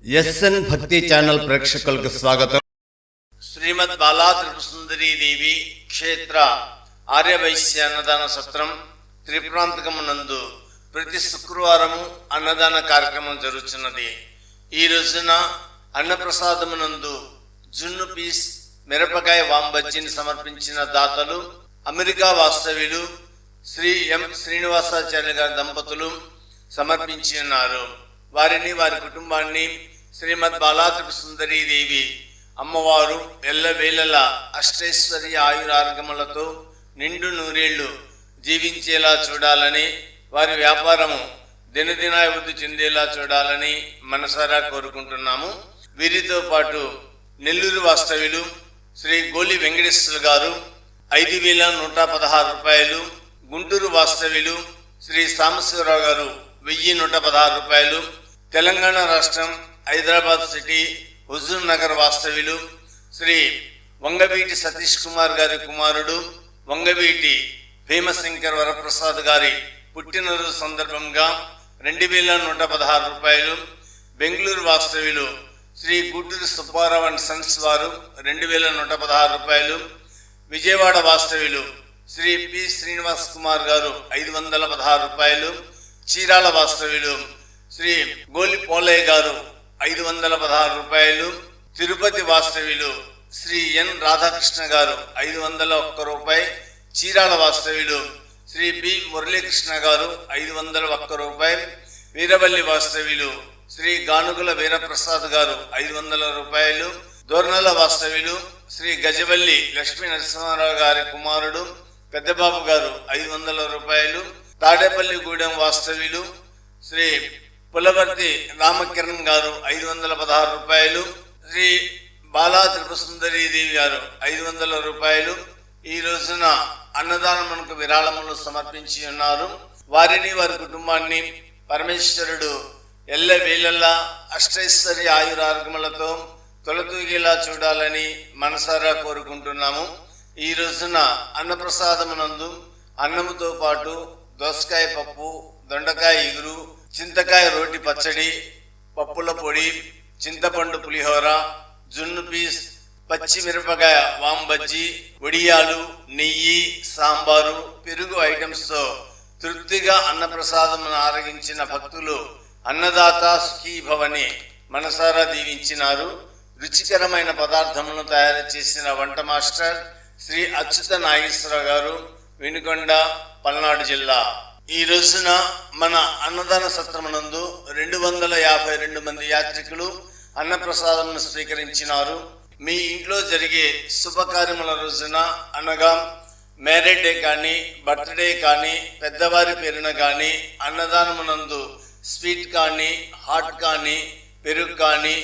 SN భక్తి channel ప్రేక్షకులకు స్వాగతం. శ్రీమద్ బాలా త్రిపురసుందరీ దేవి క్షేత్ర ఆర్యవైశ్య అన్నదాన సత్రం త్రిప్రాంతకమునందు ప్రతి శుక్రవారము అన్నదాన కార్యక్రమం జరుగుతున్నది. ఈ రోజున అన్నప్రసాదమునందు జున్ను పీస్ మిరపకాయ వాంబజ్జిని సమర్పించిన దాతలు అమెరికా వాస్తవ్యులు శ్రీ ఎం శ్రీనివాసాచార్య గారి దంపతులు సమర్పించి ఉన్నారు. వారిని వారి కుటుంబాన్ని శ్రీమద్ బాలా త్రిపురసుందరీ దేవి అమ్మవారు ఎల్లవేళల అష్టైశ్వర్య ఆయురారోగ్యములతో నిండు నూరేళ్లు జీవించేలా చూడాలని, వారి వ్యాపారము దినదినాభివృద్ధి చెందేలా చూడాలని మనసారా కోరుకుంటున్నాము. వీరితో పాటు నెల్లూరు వాస్తవ్యులు శ్రీ గోలి వెంకటేశ్వర గారు 5,116 రూపాయలు, గుంటూరు వాస్తవ్యులు శ్రీ సాంబశివరావు గారు 1,116 రూపాయలు, తెలంగాణ రాష్ట్రం హైదరాబాద్ సిటీ హుజూర్ నగర్ వాస్తవ్యులు శ్రీ వంగవీటి సతీష్ కుమార్ గారి కుమారుడు వంగవీటి భీమశంకర్ వరప్రసాద్ గారి పుట్టినరోజు సందర్భంగా 2,116 రూపాయలు, బెంగళూరు వాస్తవ్యులు శ్రీ గుడ్డూరి సుబ్బారావు అండ్ సన్స్ వారు 2,116 రూపాయలు, విజయవాడ వాస్తవ్యులు శ్రీ పి శ్రీనివాస్ కుమార్ గారు 516 రూపాయలు, చీరాల వాస్తవ్యులు శ్రీ గోలి పోలయ్య గారు 516 రూపాయలు, తిరుపతి వాస్తవ్యులు శ్రీ ఎన్ రాధాకృష్ణ గారు 501 రూపాయి, చీరాల వాస్తవ్యులు శ్రీ బి మురళీకృష్ణ గారు 501 రూపాయి, వీరవల్లి వాస్తవ్యులు శ్రీ గానుగుల వీరప్రసాద్ గారు 500 రూపాయలు, దోర్నల వాస్తవ్యులు శ్రీ గజవల్లి లక్ష్మీ నరసింహారావు గారి కుమారుడు పెద్దబాబు గారు 500 రూపాయలు, తాడేపల్లిగూడెం వాస్తవ్యులు శ్రీ పులవర్తి రామకిరణ్ గారు 516 రూపాయలు, శ్రీ బాలా త్రిపురసుందరీ దేవి గారు 500 రూపాయలు ఈ రోజున అన్నదానమునకు విరాళములు సమర్పించి ఉన్నారు. వారిని వారి కుటుంబాన్ని పరమేశ్వరుడు ఎల్లవేళలా అష్టైశ్వర్య ఆయురారోగ్యములతో తొలతూగేలా చూడాలని మనసారా కోరుకుంటున్నాము. ఈ రోజున అన్నప్రసాదమునందు అన్నముతో పాటు దోసకాయ పప్పు, దొండకాయ ఇగురు, చింతకాయ రోటి పచ్చడి, పప్పుల పొడి, చింతపండు పులిహోర, జున్ను పీస్, పచ్చి మిరపకాయ వాంబజ్జి, వడియాలు, నెయ్యి, సాంబారు, పెరుగు ఐటమ్స్తో తృప్తిగా అన్నప్రసాదమును ఆరగించిన భక్తులు అన్నదాత సుఖీభవని మనసారా దీవించినారు. రుచికరమైన పదార్థములను తయారు చేసిన వంట మాస్టర్ శ్రీ అచ్యుత నాగేశ్వరరావు గారు, వినుకొండ, పల్నాడు జిల్లా. ఈ రోజున మన అన్నదాన సత్రమునందు 252 మంది యాత్రికులు అన్నప్రసాదమును స్వీకరించినారు. మీ ఇంట్లో జరిగే శుభకార్యముల రోజున అనగా మ్యారేజ్ డే కానీ, బర్త్డే కానీ, పెద్దవారి పేరున కానీ అన్నదానమునందు స్వీట్ కానీ, హాట్ కానీ, పెరుగు కానీ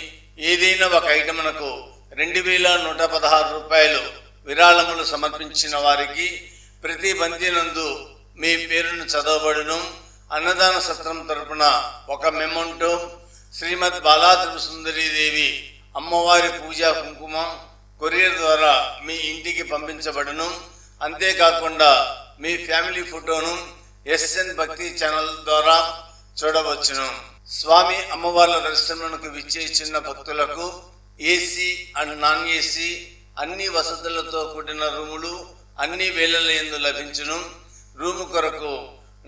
ఏదైనా ఒక ఐటమునకు 2,116 రూపాయలు విరాళములు సమర్పించిన వారికి ప్రతి బంతినందు మీ పేరును చదవబడును. అన్నదాన సత్రం తరపున ఒక మెమోంటో శ్రీమద్ బాలా త్రిపురసుందరీ దేవి అమ్మవారి పూజా కుంకుమ కొరియర్ ద్వారా మీ ఇంటికి పంపించబడును. అంతేకాకుండా మీ ఫ్యామిలీ ఫోటోను ఎస్ఎన్ భక్తి ఛానల్ ద్వారా చూడవచ్చును. స్వామి అమ్మవార్ల దర్శనమునకు విచ్చేసిన భక్తులకు ఏసీ అండ్ నాన్ ఏసీ అన్ని వసతులతో కూడిన రూములు అన్ని వేళల యందు లభించును. రూము కొరకు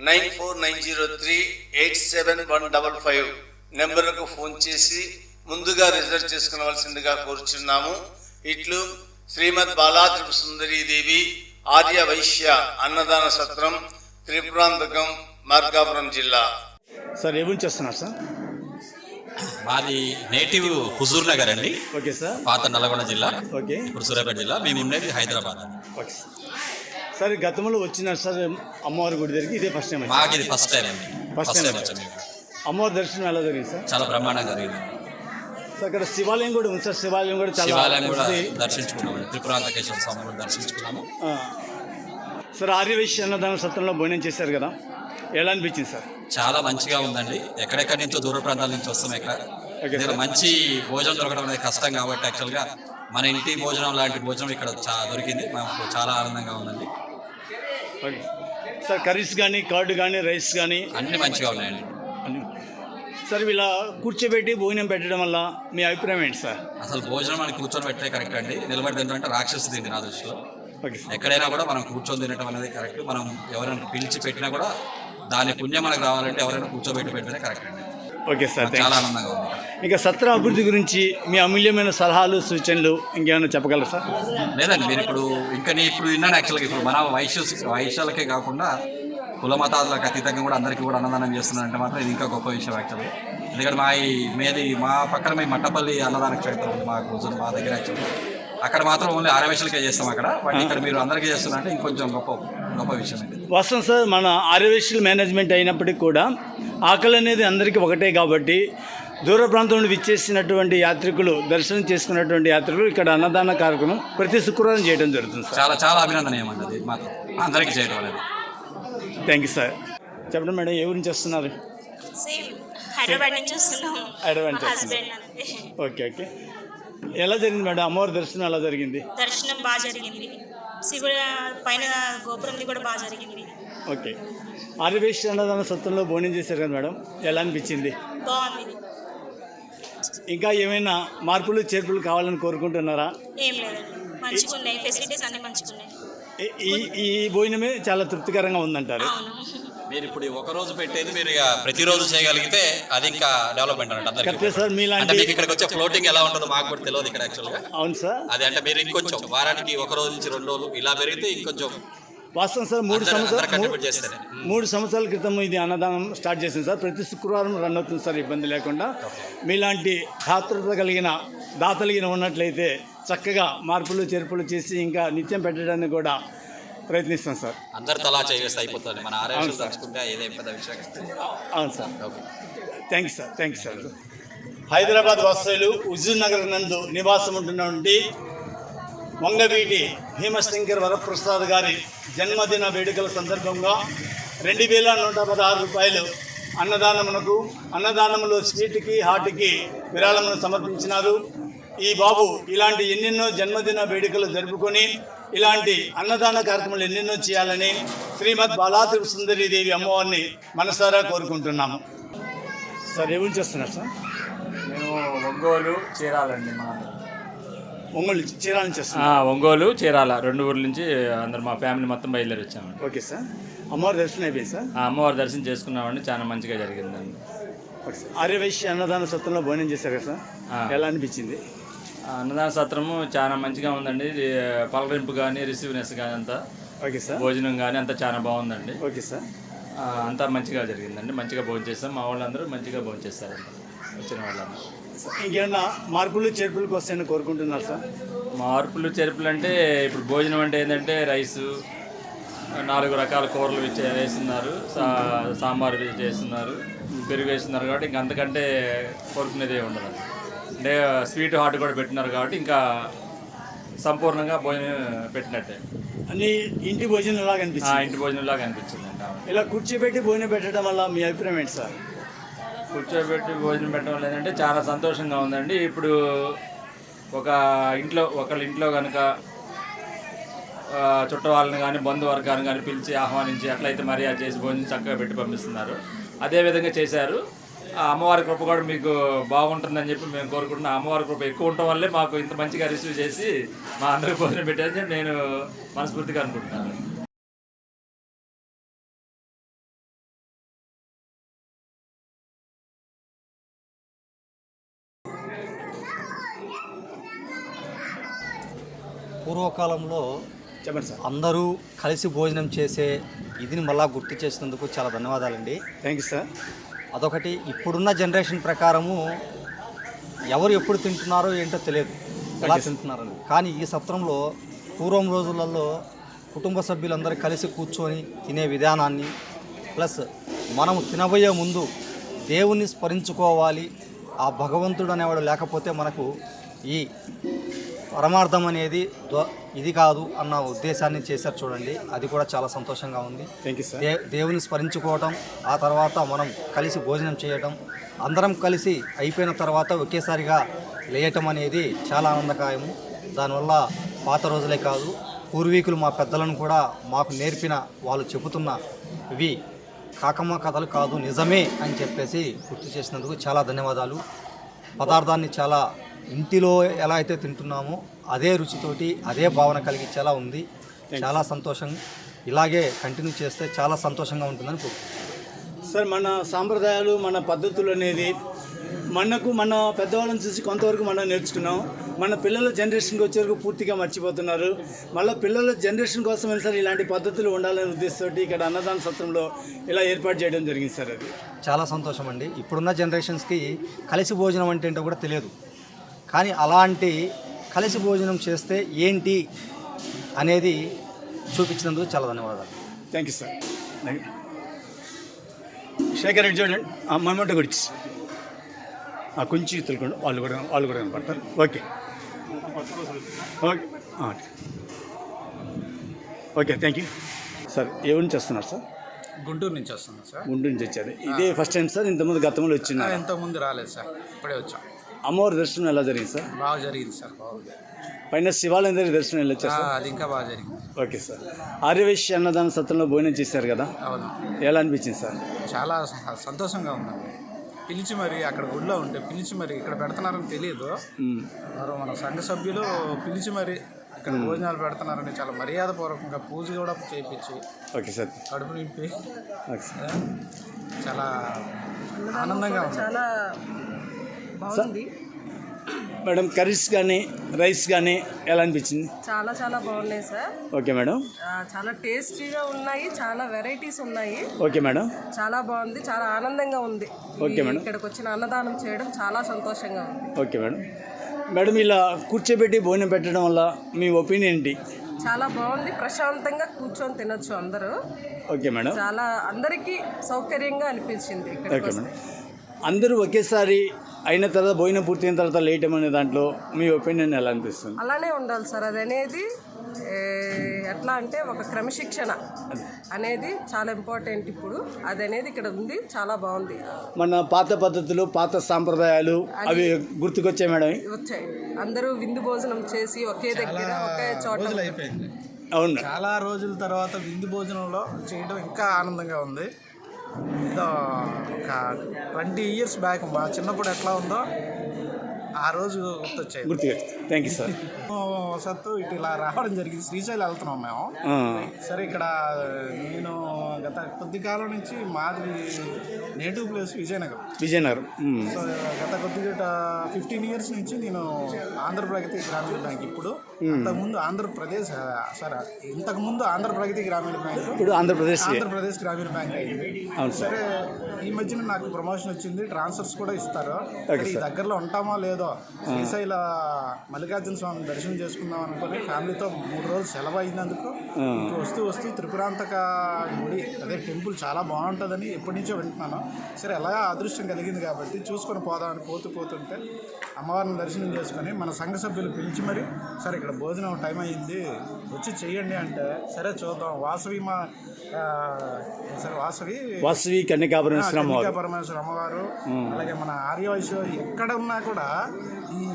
9490387155 నెంబర్కు ఫోన్ చేసి ముందుగా రిజర్వ్ చేసుకునవలసిందిగా కోరుచున్నాము. ఇట్లు శ్రీమద్ బాలా త్రిపురసుందరీ దేవి ఆర్య వైశ్య అన్నదాన సత్రం, త్రిపురాంతకం, మార్కాపురం జిల్లా. సార్ ఏం చేస్తున్నారు సార్? మాది నేటివ్ హుజూర్ నగర్ అండి. Okay sir. పాత నల్గొండ జిల్లా, ఓకే. ఇప్పుడు సూర్యాపేట జిల్లా. మేము ఉండేది హైదరాబాద్. Okay sir. గతంలో వచ్చినారు సార్ అమ్మవారి గుడి దగ్గరికి? ఇదే ఫస్ట్ టైం? మాకు ఇది ఫస్ట్ టైం అండి. ఫస్ట్ టైం వచ్చాము. అమ్మవారి దర్శనం ఎలా జరిగింది సార్? చాలా బ్రహ్మాండంగా జరిగింది సార్. ఇక్కడ శివాలయం కూడా ఉంది సార్. శివాలయం కూడా దర్శించుకున్నాము. త్రిపురాంతకేశ్వర స్వామి కూడా దర్శించుకున్నాము సార్. ఆర్యవైశ్య అన్నదాన సత్రంలో భోజనం చేశారు కదా, ఎలా అనిపించింది సార్? చాలా మంచిగా ఉందండి. ఎక్కడెక్కడి నుంచో దూర ప్రాంతాల నుంచి వస్తాం. ఇక్కడ మంచి భోజనం దొరకడం అనేది కష్టం కాబట్టి యాక్చువల్గా మన ఇంటి భోజనం లాంటి భోజనం ఇక్కడ దొరికింది. మాకు చాలా ఆనందంగా ఉందండి. సార్ కర్రీస్ కానీ, కర్డ్ కానీ, రైస్ కానీ అన్ని మంచిగా ఉన్నాయండి. సార్ ఇలా కూర్చోబెట్టి భోజనం పెట్టడం వల్ల మీ అభిప్రాయం ఏంటి సార్? అసలు భోజనం మనకి కూర్చొని పెట్టే కరెక్ట్ అండి. నిలబడి తింటే రాక్షసు తిండి నా దృష్టిలో. Okay sir. ఎక్కడైనా కూడా మనం కూర్చొని తినడం అనేది కరెక్ట్. మనం ఎవరైనా పిలిచి పెట్టినా కూడా దాని పుణ్యం మనకు రావాలంటే ఎవరైనా కూర్చోబెట్టి పెట్టినే కరెక్ట్ అండి. ఓకే సార్, చాలా ఆనందంగా ఉంది. ఇంకా సత్రం అభివృద్ధి గురించి మీ అమూల్యమైన సలహాలు సూచనలు ఇంకేమైనా చెప్పగలరా సార్? లేదండి, మీరు ఇప్పుడు ఇప్పుడు విన్నాను యాక్చువల్గా. ఇప్పుడు మన వైశ్యాలకే కాకుండా కుల మతాలకు అతీతంగా కూడా అందరికీ కూడా అన్నదానం చేస్తున్నారంటే మాత్రం ఇది ఇంకా గొప్ప విషయం యాక్చువల్గా. ఎందుకంటే మా పక్కన మీ మట్టపల్లి అన్నదాన క్షేత్రం ఉంది మా దగ్గర యాక్చువల్గా. అక్కడ మాత్రం ఓన్లీ ఆర్యవైశ్యులకే చేస్తాం అక్కడ. బట్ ఇక్కడ మీరు అందరికీ చేస్తున్నారంటే ఇంకొంచెం గొప్ప విషయం ఇది. వాస్తవం సార్, మన ఆర్యవైశ్యుల మేనేజ్మెంట్ అయినప్పటికీ కూడా ఆకలి అనేది అందరికీ ఒకటే కాబట్టి దూర ప్రాంతం నుండి విచ్చేసినటువంటి యాత్రికులు, దర్శనం చేసుకున్నటువంటి యాత్రికులు ఇక్కడ అన్నదాన కార్యక్రమం ప్రతి శుక్రవారం చేయడం జరుగుతుంది సార్. చాలా చాలా అభినందనీయం అండి అది మాత్రం అందరికీ చేయడం అనేది. Thank you sir. చెప్పండి మేడం, ఏ గురించి వస్తున్నారు? హైదరాబాద్ నుంచి వస్తున్నాము. హైదరాబాద్ నుంచి హస్బెండ్ అంతే. ఓకే. ఎలా జరిగింది మేడం? అమ్మవారి దర్శనం ఎలా జరిగింది? దర్శనం బాగా జరిగింది. శివుడు పైన గోపురంది కూడా బాగా జరిగింది. ఓకే. ఆర్యవైశ్య అన్నదాన సత్రంలో భోజనం చేశారు కదా మేడం, ఎలా అనిపించింది? బాగుంది. ఇంకా ఏమైనా మార్పులు చేర్పులు కావాలని కోరుకుంటున్నారా? ఏం లేదండి, మంచిగా ఉన్నాయి, ఫెసిలిటీస్ అన్ని మంచిగా ఉన్నాయి. ఈ భోజనమే చాలా తృప్తికరంగా ఉందంటారు. అవును. మీరు ఇప్పుడు ఒక రోజు పెట్టేది మీరు ఇక ప్రతిరోజు చేయగలిగితే అది ఇంకా డెవలప్మెంట్ అన్నట్టు. కరెక్టే సార్, మీలాంటి మీకు ఇక్కడికి వచ్చే ఫ్లోటింగ్ ఎలా ఉంటుందో మాకు కూడా తెలియదు ఇక్కడ యాక్చువల్గా. అవును సార్. అది అంటే మీరు ఇంకొంచెం వారానికి ఒక రోజు నుంచి 2 రోజులు ఇలా పెరిగితే ఇంకొంచెం వాస్తవం సార్. 3 సంవత్సరాల క్రితం ఇది అన్నదానం స్టార్ట్ చేసింది సార్. ప్రతి శుక్రవారం రన్ అవుతుంది సార్, ఇబ్బంది లేకుండా. మీలాంటి దాతృత కలిగిన దాతలిగిన ఉన్నట్లయితే చక్కగా మార్పులు చేర్పులు చేసి ఇంకా నిత్యం పెట్టడానికి కూడా ప్రయత్నిస్తాం సార్. అందరు తలా చేస్తే అయిపోతుంది. మన ఆరోగ్యం తలుచుకుంటే ఏదేం పెద్ద విషయం. అవును sir. Thank you sir. Hyderabad వాస్తవ్యులు హుజూర్ నగర్ నందు నివాసం ఉంటున్నటువంటి వంగవీటి భీమశంకర్ వరప్రసాద్ గారి జన్మదిన వేడుకల సందర్భంగా 2116 రూపాయలు అన్నదానములో స్వీట్కి హార్ట్కి విరాళమును సమర్పించినారు. ఈ బాబు ఇలాంటి ఎన్నెన్నో జన్మదిన వేడుకలు జరుపుకొని ఇలాంటి అన్నదాన కార్యక్రమాలు ఎన్నెన్నో చేయాలని శ్రీమద్ బాలాత్రిపుర సుందరీదేవి అమ్మవారిని మనసారా కోరుకుంటున్నాము. సార్, ఏమి చేస్తున్నారు సార్? మేము ఒంగోలు చీరాలండి. ఒంగోలు చీరాల నుంచి వస్తున్నాం. ఒంగోలు చీరాల 2 ఊర్ల నుంచి అందరు మా ఫ్యామిలీ మొత్తం బయలుదేరి వచ్చామండి. Okay sir. అమ్మవారి దర్శనం అయిపోయింది సార్? అమ్మవారి దర్శనం చేసుకున్నామండి, చాలా మంచిగా జరిగిందండి. ఆర్యవైశ్య అన్నదాన సత్రంలో భోజనం చేశారు కదా సార్, ఎలా అనిపించింది? అన్నదాన సత్రము చాలా మంచిగా ఉందండి. పలకరింపు కానీ రిసీవ్నెస్ కానీ అంతా, ఓకే సార్, భోజనం కానీ అంతా చాలా బాగుందండి. Okay sir. అంతా మంచిగా జరిగిందండి, మంచిగా భోజనం చేస్తాం. మా వాళ్ళందరూ మంచిగా భోజనం చేస్తారండి, వచ్చిన వాళ్ళందరూ. ఇంకేమన్నా మార్పులు చేర్పులకు వస్తాయని కోరుకుంటున్నారు సార్? మార్పులు చేర్పులు అంటే ఇప్పుడు భోజనం అంటే ఏంటంటే రైసు, 4 రకాల కూరలు వేస్తున్నారు, సాంబార్ చేస్తున్నారు, పెరుగు వేస్తున్నారు. కాబట్టి ఇంక అంతకంటే కోరుకునేది ఉండదు. అంటే స్వీట్ హాట్ కూడా పెట్టినారు కాబట్టి ఇంకా సంపూర్ణంగా భోజనం పెట్టినట్టే. అన్ని ఇంటి భోజనం లాగా అనిపిస్తుంది. ఇంటి భోజనం లాగా అనిపించింది అండి. ఇలా కూర్చోబెట్టి భోజనం పెట్టడం వల్ల మీ అభిప్రాయం ఏంటి సార్? కూర్చోబెట్టి భోజనం పెట్టడం వల్ల ఏంటంటే చాలా సంతోషంగా ఉందండి. ఇప్పుడు ఒకళ్ళ ఇంట్లో కనుక చుట్ట వాళ్ళని కానీ బంధువర్గాన్ని కానీ పిలిచి ఆహ్వానించి అట్లయితే మర్యాద చేసి భోజనం చక్కగా పెట్టి పంపిస్తున్నారు. అదేవిధంగా చేశారు. అమ్మవారి కృప కూడా మీకు బాగుంటుందని చెప్పి మేము కోరుకుంటున్నాం. అమ్మవారి కృప ఎక్కువ ఉండటం వల్లే మాకు ఇంత మంచిగా రిసీవ్ చేసి మా అందరికి భోజనం పెట్టారని నేను మనస్ఫూర్తిగా అనుకుంటున్నాను. పూర్వకాలంలో చెప్పండి సార్. అందరూ కలిసి భోజనం చేసే ఇదిని మళ్ళా గుర్తు చేసినందుకు చాలా ధన్యవాదాలండి. Thank you sir. అదొకటి. ఇప్పుడున్న జనరేషన్ ప్రకారము ఎవరు ఎప్పుడు తింటున్నారో ఏంటో తెలియదు, ఎలా తింటున్నారని. కానీ ఈ సత్రంలో పూర్వం రోజులలో కుటుంబ సభ్యులందరూ కలిసి కూర్చొని తినే విధానాన్ని, ప్లస్ మనం తినబోయే ముందు దేవుణ్ణి స్మరించుకోవాలి, ఆ భగవంతుడు అనేవాడు లేకపోతే మనకు ఈ పరమార్థం అనేది ఇది కాదు అన్న ఉద్దేశాన్ని చేశారు చూడండి. అది కూడా చాలా సంతోషంగా ఉంది. Thank you sir. దేవుని స్మరించుకోవటం, ఆ తర్వాత మనం కలిసి భోజనం చేయటం, అందరం కలిసి అయిపోయిన తర్వాత ఒకేసారిగా లేయటం అనేది చాలా ఆనందకాయము. దానివల్ల పాత రోజులే కాదు, పూర్వీకులు మా పెద్దలను కూడా మాకు నేర్పిన వాళ్ళు చెబుతున్న ఇవి కాకమ్మ కథలు కాదు నిజమే అని చెప్పేసి గుర్తు చేసినందుకు చాలా ధన్యవాదాలు. పదార్థాన్ని చాలా ఇంటిలో ఎలా అయితే తింటున్నామో అదే రుచితోటి అదే భావన కలిగించేలా ఉంది. చాలా సంతోషం. ఇలాగే కంటిన్యూ చేస్తే చాలా సంతోషంగా ఉంటుందని కోరుకుంటున్నాను. సార్, మన సాంప్రదాయాలు మన పద్ధతులు అనేది మన పెద్దవాళ్ళని చూసి కొంతవరకు మనం నేర్చుకున్నాం. మన పిల్లల జనరేషన్కి వచ్చే వరకు పూర్తిగా మర్చిపోతున్నారు. మళ్ళీ పిల్లల జనరేషన్ కోసం సార్ ఇలాంటి పద్ధతులు ఉండాలనే ఉద్దేశంతో ఇక్కడ అన్నదాన సత్రంలో ఇలా ఏర్పాటు చేయడం జరిగింది సార్. అది చాలా సంతోషం అండి. ఇప్పుడున్న జనరేషన్స్కి కలిసి భోజనం అంటే ఏంటో కూడా తెలియదు. కానీ అలాంటి కలిసి భోజనం చేస్తే ఏంటి అనేది చూపించినందుకు చాలా ధన్యవాదాలు. Thank you sir. Shekhar Reddy చూడండి, ఆ మొమెంట్ గురించి కొంచెం తెలుసుకోండి, వాళ్ళు కూడా కనపడతారు. Okay okay okay, thank you sir. ఏ నుంచి వస్తున్నారు సార్? గుంటూరు నుంచి వస్తున్నాం సార్. గుంటూరు నుంచి వచ్చారు. ఇదే ఫస్ట్ టైం సార్? ఇంతకుముందు గతంలో వచ్చిన్నారు? ఇంతకుముందు రాలేదు సార్, ఇప్పుడే వచ్చాం. అమ్మవారి దర్శనం ఎలా జరిగింది సార్? బాగా జరిగింది సార్, బాగుంది. పైన శివాలయం దగ్గర దర్శనం వెళ్ళొచ్చారు సార్? అది ఇంకా బాగా జరిగింది. Okay sir. ఆర్యవైశ్య అన్నదాన సత్రంలో భోజనం చేశారు కదా, అవును. ఎలా అనిపించింది సార్? చాలా సంతోషంగా ఉందండి. పిలిచి మరి అక్కడ గుడిలో ఉంటే పిలిచి మరి ఇక్కడ పెడుతున్నారని తెలియదు. మరి మన సంఘ సభ్యులు పిలిచి మరి ఇక్కడ భోజనాలు పెడుతున్నారని చాలా మర్యాదపూర్వకంగా పూజ కూడా చేయించి ఓకే సార్, కడుపు నింపి ఓకే సార్. చాలా ఆనందంగా ఉంది. చాలా బాగుంది మేడం. కర్రీస్ కానీ రైస్ కానీ ఎలా అనిపించింది? చాలా చాలా బాగున్నాయి సార్. Okay madam. చాలా టేస్టీగా ఉన్నాయి, చాలా వెరైటీస్ ఉన్నాయి. Okay madam. చాలా బాగుంది, చాలా ఆనందంగా ఉంది. Okay madam. ఇక్కడికి వచ్చిన అన్నదానం చేయడం చాలా సంతోషంగా ఉంది. Okay madam. మేడం, ఇలా కూర్చోబెట్టి భోజనం పెట్టడం వల్ల మీ ఒపీనియన్ ఏంటి? చాలా బాగుంది, ప్రశాంతంగా కూర్చొని తినొచ్చు అందరూ. Okay madam. చాలా అందరికీ సౌకర్యంగా అనిపించింది ఇక్కడికి ఓకే వస్తే. మేడం. అందరూ ఒకేసారి అయిన తర్వాత భోజనం పూర్తయిన తర్వాత లేట్ అనే దాంట్లో మీ ఒపీనియన్ ఎలా అనిపిస్తుంది? అలానే ఉండాలి సార్. అది అనేది ఎట్లా అంటే ఒక క్రమశిక్షణ అనేది చాలా ఇంపార్టెంట్. ఇప్పుడు అది అనేది ఇక్కడ ఉంది, చాలా బాగుంది. మన పాత పద్ధతులు, పాత సాంప్రదాయాలు అవి గుర్తుకొచ్చాయి మేడం? వచ్చాయి. అందరూ విందు భోజనం చేసి ఒకే దగ్గర ఒకే చోట అయిపోయింది. అవును. చాలా రోజుల తర్వాత విందు భోజనంలో చేయడం ఇంకా ఆనందంగా ఉంది. ఏదో ఒక 20 years బ్యాక్ మా చిన్నప్పుడు ఎట్లా ఉందో ఆ రోజు గుర్తొచ్చాయి. Thank you sir. వసత్తు ఇటు ఇలా రావడం జరిగింది. శ్రీశైలం వెళ్తున్నాం మేము. సరే, ఇక్కడ నేను గత కొద్ది కాలం నుంచి మాది నేటివ్ ప్లేస్ విజయనగరం. సో గత కొద్దిగా 15 years నుంచి నేను ఆంధ్రప్రగతి గ్రామీణ బ్యాంక్, ఇప్పుడు ఇంతకుముందు ఆంధ్రప్రదేశ్ ఇంతకుముందు ఆంధ్రప్రగతి గ్రామీణ బ్యాంక్, ఇప్పుడు ఆంధ్రప్రదేశ్ గ్రామీణ బ్యాంక్ అయింది. సరే, ఈ మధ్యన నాకు ప్రమోషన్ వచ్చింది, ట్రాన్స్ఫర్స్ కూడా ఇస్తారు. ఈ దగ్గరలో ఉంటామో లేదో శ్రీశైల మల్లికార్జున స్వామి దర్శనం చేసుకుందాం అనుకుని ఫ్యామిలీతో 3 రోజులు సెలవు అయినందుకు వస్తూ త్రిపురాంతక గుడి అదే టెంపుల్ చాలా బాగుంటుందని ఎప్పటి నుంచో వింటున్నాను. సరే, ఎలా అదృష్టం కలిగింది కాబట్టి చూసుకొని పోదామని పోతుంటే అమ్మవారిని దర్శనం చేసుకొని మన సంఘ సభ్యులు పిలిచి మరి సరే ఇక్కడ భోజనం టైం అయ్యింది వచ్చి చెయ్యండి అంటే సరే చూద్దాం. వాసవి కన్యకాపరమేశ్వర అమ్మవారు, అలాగే మన ఆర్యవైశ్య ఎక్కడ ఉన్నా కూడా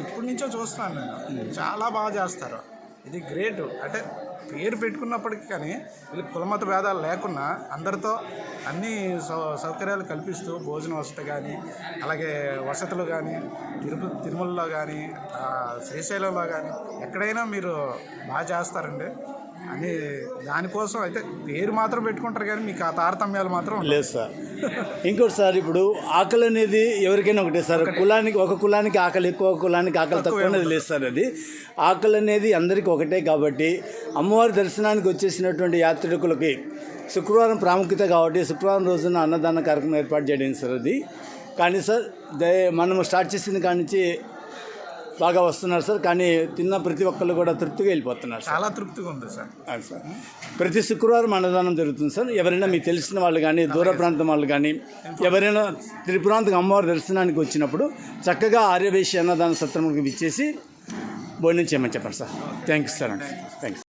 ఇప్పటి నుంచో చూస్తున్నాను నేను, చాలా బాగా చేస్తారు. ఇది గ్రేట్. అంటే పేరు పెట్టుకున్నప్పటికీ కానీ వీళ్ళకి కులమత భేదాలు లేకుండా అందరితో అన్ని సౌకర్యాలు కల్పిస్తూ భోజన వసతి కానీ, అలాగే వసతులు కానీ, తిరుమలలో కానీ, శ్రీశైలంలో కానీ ఎక్కడైనా మీరు బాగా చేస్తారండి. అని దానికోసం అయితే పేరు మాత్రం పెట్టుకుంటారు కానీ మీకు ఆ తారతమ్యాలు మాత్రం లేదు సార్. ఇంకోటి సార్, ఇప్పుడు ఆకలి అనేది ఎవరికైనా ఒకటే సార్. ఒక కులానికి ఆకలి ఎక్కువ, ఒక కులానికి ఆకలి తక్కువ అనేది లేదు సార్. అది ఆకలి అనేది అందరికీ ఒకటే కాబట్టి అమ్మవారి దర్శనానికి వచ్చేసినటువంటి యాత్రికులకి శుక్రవారం ప్రాముఖ్యత కాబట్టి శుక్రవారం రోజున అన్నదాన కార్యక్రమం ఏర్పాటు చేయడం సార్. అది కానీ సార్ మనము స్టార్ట్ చేసిన కాడి నుంచి బాగా వస్తున్నారు సార్. కానీ తిన్న ప్రతి ఒక్కళ్ళు కూడా తృప్తిగా వెళ్ళిపోతున్నారు. చాలా తృప్తిగా ఉంది సార్. అవును సార్. ప్రతి శుక్రవారం అన్నదానం జరుగుతుంది సార్. ఎవరైనా మీకు తెలిసిన వాళ్ళు కానీ, దూర ప్రాంతం వాళ్ళు కానీ ఎవరైనా త్రిపురాంతక అమ్మవారి దర్శనానికి వచ్చినప్పుడు చక్కగా ఆర్యవైశ్య అన్నదాన సత్రంకి విచ్చేసి భోజనం చేయమని చెప్పండి sir. Thank you sir. Thank you.